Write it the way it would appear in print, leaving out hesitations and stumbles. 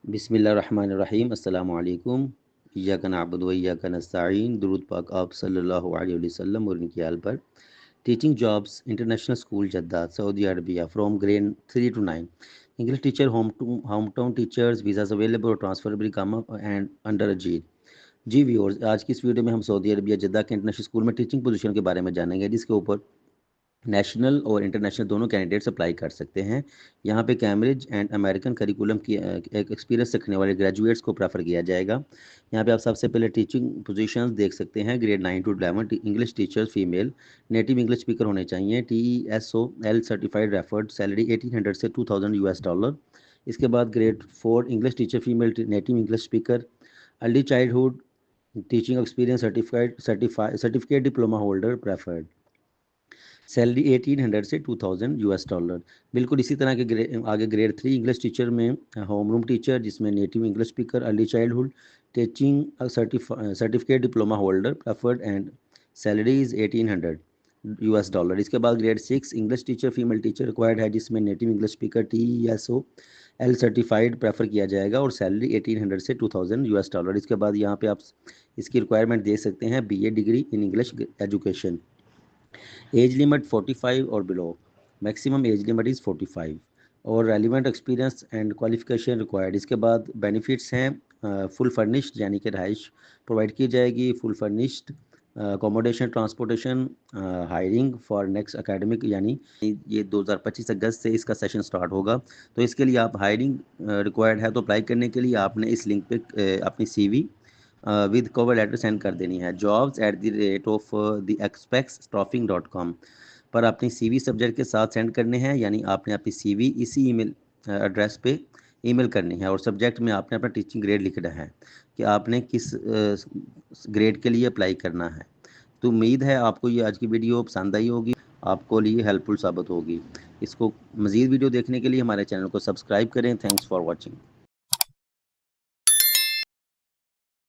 बिस्मिल्लाहिर्रहमानिर्रहीम अस्सलामु अलैकुम इय्याका नअबुदु व इय्याका नस्तईन। दुरूद पाक आप सल्लल्लाहु अलैहि वसल्लम और इनकी आल पर। Teaching jobs international school Jeddah Saudi Arabia from grade 3 to 9। English teacher home town teachers visas available और ट्रांसफरेबल कामा एंड अंडर अजीर। जी व्यूअर्स, आज की इस वीडियो में हम सऊदी अरबिया जद्दा के इंटरनेशनल स्कूल में टीचिंग पोजीशन के बारे में जानेंगे, जिसके ऊपर नेशनल और इंटरनेशनल दोनों कैंडिडेट्स अप्लाई कर सकते हैं। यहाँ पे कैम्ब्रिज एंड अमेरिकन करिकुलम की एक एक्सपीरियंस रखने वाले ग्रेजुएट्स को प्रेफर किया जाएगा। यहाँ पे आप सबसे पहले टीचिंग पोजीशंस देख सकते हैं। Grade 9 to 11 English teachers female, native English speaker होने चाहिए, TESOL सर्टिफाइड, रेफर्ड, सैलरी 1800 से $2000। इसके बाद grade 4 English teacher female, native English speaker, early childhood teaching experience certificate diploma holder preferred, salary 1800 से $2000। बिल्कुल इसी तरह के आगे ग्रेड 3 इंग्लिश टीचर में होम रूम टीचर, जिसमें native English speaker, early childhood teaching certificate diploma holder preferred and salary is $1800। इसके बाद grade 6 English teacher female teacher required है, जिसमें native English speaker, TESOL certified prefer किया जाएगा और salary 1800 से $2000। इसके बाद यहाँ पे आप इसकी रिक्वायरमेंट देख सकते हैं, BA degree in English education. Age limit 45 और below, maximum age limit is 45 और relevant experience and qualification required. इसके बाद बेनिफिट्स हैं, फुल फर्निश्ड यानी कि रहाइश प्रोवाइड की जाएगी, full furnished accommodation, transportation, hiring for next academic, यानी ये 2025 अगस्त से इसका सेशन स्टार्ट होगा। तो इसके लिए आप हायरिंग रिक्वायर्ड है, तो अप्लाई करने के लिए आपने इस लिंक पे अपनी CV with cover letter send कर देनी है, jobs@the@expexstaffing.com पर अपनी CV सब्जेक्ट के साथ सेंड करने हैं। यानी आपने अपनी CV इसी ईमेल एड्रेस पे ईमेल करनी है और सब्जेक्ट में आपने अपना टीचिंग ग्रेड लिखना है कि आपने किस ग्रेड के लिए अप्लाई करना है। तो उम्मीद है आपको ये आज की वीडियो पसंद आई होगी, आपको लिए हेल्पफुल साबित होगी। इसको मज़ीद वीडियो देखने के लिए हमारे चैनल को सब्सक्राइब करें। Thanks for watching.